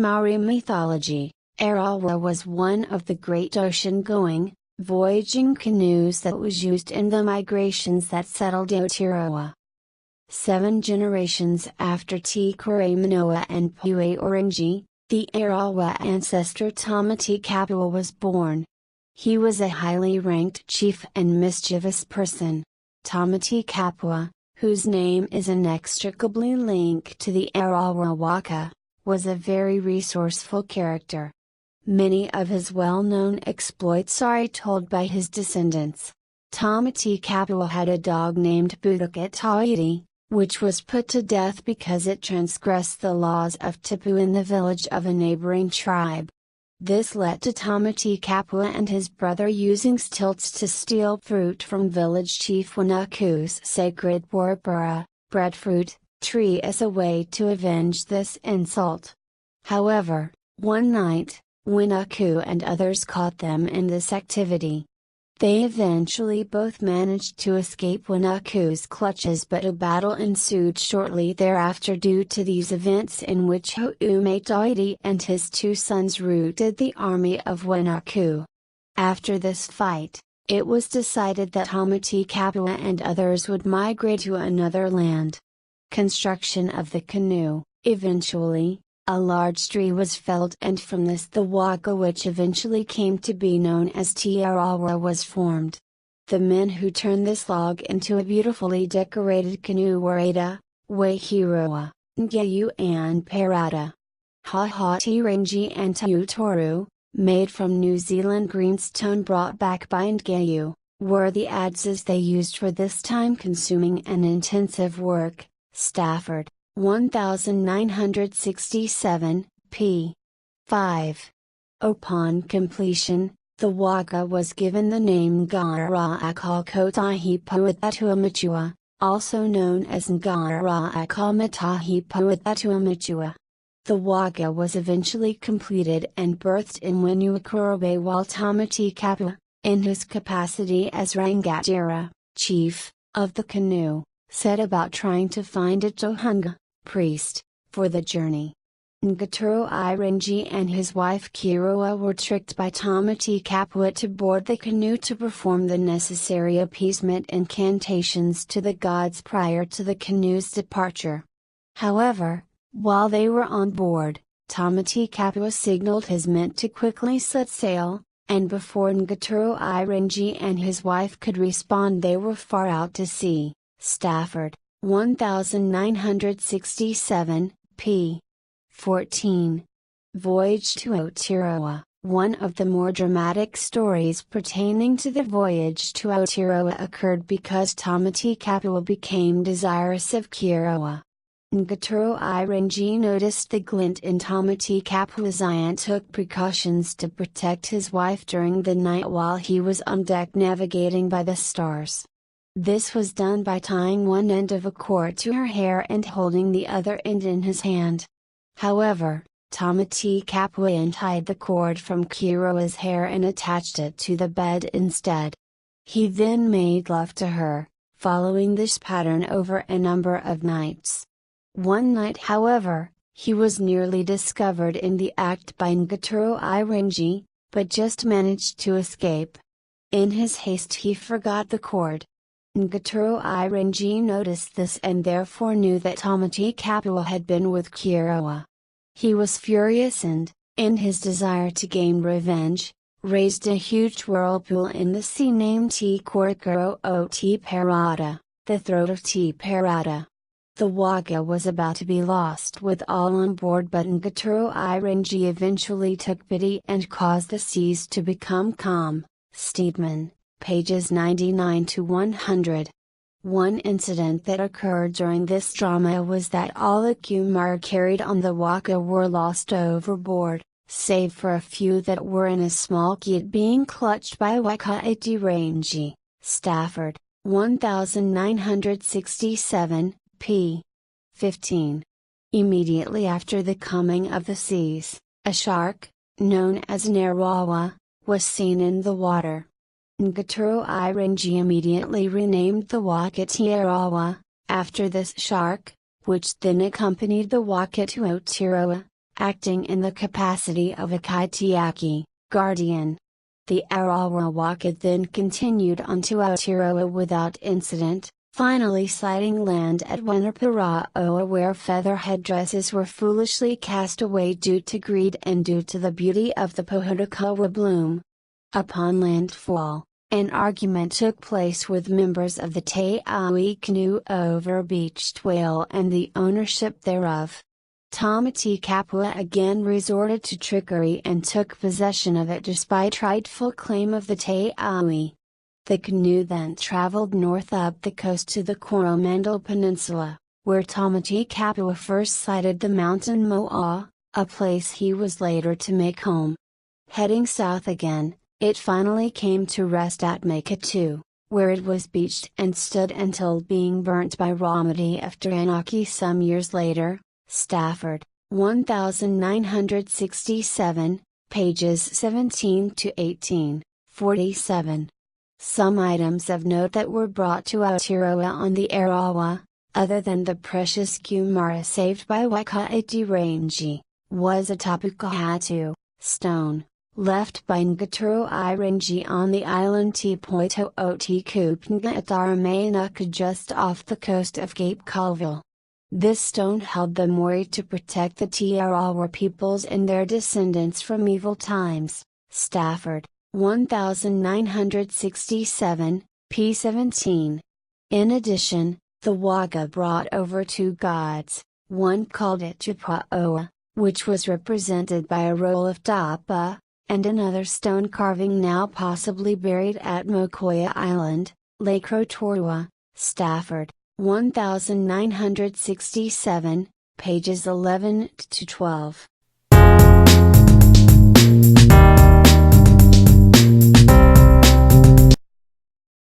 In Maori mythology, Arawa was one of the great ocean-going, voyaging canoes that was used in the migrations that settled Aotearoa. 7 generations after Te Kuraimonoa and Puuhaorangi, the Arawa ancestor Tama-te-kapua was born. He was a highly ranked chief and mischievous person. Tama-te-kapua, whose name is inextricably linked to the Arawa waka, was a very resourceful character. Many of his well-known exploits are told by his descendants. Tama-te-kapua had a dog named Pootakatawhiti, which was put to death because it transgressed the laws of tapu in the village of a neighbouring tribe. This led to Tama-te-kapua and his brother using stilts to steal fruit from village chief Uenuku's sacred poroporo, breadfruit, tree as a way to avenge this insult. However, one night, Uenuku and others caught them in this activity. They eventually both managed to escape Uenuku's clutches, but a battle ensued shortly thereafter due to these events, in which Houmaitawhiti and his 2 sons routed the army of Uenuku. After this fight, it was decided that Tama-te-kapua and others would migrate to another land. Construction of the canoe. Eventually, a large tree was felled, and from this the waka, which eventually came to be known as Arawa, was formed. The men who turned this log into a beautifully decorated canoe were Ada, Aotearoa, Ngeyu and Parata. Aotearoa and Tapu, made from New Zealand greenstone brought back by Ngeyu, were the adzes they used for this time-consuming and intensive work. Stafford, 1967, p. 5. Upon completion, the waka was given the name Ngara'a Kotahi Pootakatawhiti, also known as Ngara'a Houmaitawhiti Pootakatawhiti. The waka was eventually completed and birthed in Uenuku, while Tama-te-kapua, in his capacity as rangatira, chief, of the canoe, set about trying to find a tohunga, priest, for the journey. Te Kuraimonoa and his wife Kirawa were tricked by Tama-te-kapua to board the canoe to perform the necessary appeasement incantations to the gods prior to the canoe's departure. However, while they were on board, Tama-te-kapua signaled his men to quickly set sail, and before Te Kuraimonoa and his wife could respond, they were far out to sea. Stafford, 1967, p. 14. Voyage to Aotearoa. One of the more dramatic stories pertaining to the voyage to Aotearoa occurred because Tama-te-kapua became desirous of Kirawa. Te Kuraimonoa noticed the glint in Tama-te-kapua's eye and took precautions to protect his wife during the night while he was on deck navigating by the stars. This was done by tying one end of a cord to her hair and holding the other end in his hand. However, Tama-te-kapua untied the cord from Kirawa's hair and attached it to the bed instead. He then made love to her, following this pattern over a number of nights. One night, however, he was nearly discovered in the act by Te Kuraimonoa, but just managed to escape. In his haste he forgot the cord. Te Kuraimonoa noticed this and therefore knew that Tama-te-kapua had been with Kirawa. He was furious and, in his desire to gain revenge, raised a huge whirlpool in the sea named Te Kuraimonoa Te Parata, the throat of Te Parata. The waka was about to be lost with all on board, but Te Kuraimonoa eventually took pity and caused the seas to become calm. Steedman, pages 99 to 100. One incident that occurred during this drama was that all the kumara carried on the waka were lost overboard, save for a few that were in a small kit being clutched by Aotearoa. Stafford, 1967, p. 15. Immediately after the coming of the seas, a shark, known as an Arawa, was seen in the water. Te Kuraimonoa immediately renamed the waka Te Arawa, after this shark, which then accompanied the waka to Aotearoa, acting in the capacity of a kaitiaki, guardian. The Arawa waka then continued on to Aotearoa without incident, finally sighting land at Uenuku where feather headdresses were foolishly cast away due to greed and due to the beauty of the Pootakatawhiti bloom. Upon landfall, an argument took place with members of the Te canoe over a beached whale and the ownership thereof. Tama-te-kapua again resorted to trickery and took possession of it despite rightful claim of the Te. The canoe then traveled north up the coast to the Coromandel Peninsula, where Tama-te-kapua first sighted the mountain Moa, a place he was later to make home. Heading south again, it finally came to rest at Migrate, where it was beached and stood until being burnt by Ramadi after Uenuku some years later. Stafford, 1967, pages 17 to 18, 47. Some items of note that were brought to Aotearoa on the Arawa, other than the precious kumara saved by Aotearoa, was a tapu stone, left by Ngaturuirangi on the island Te Poito'otikupnga at Aramayanuka just off the coast of Cape Colville. This stone held the Māori to protect the Arawa peoples and their descendants from evil times. Stafford, 1967, p. 17. In addition, the waka brought over two gods, one called Itupuoa, which was represented by a roll of tapa, and another stone carving now possibly buried at Mokoia Island, Lake Rotorua. Stafford, 1967, pages 11 to 12.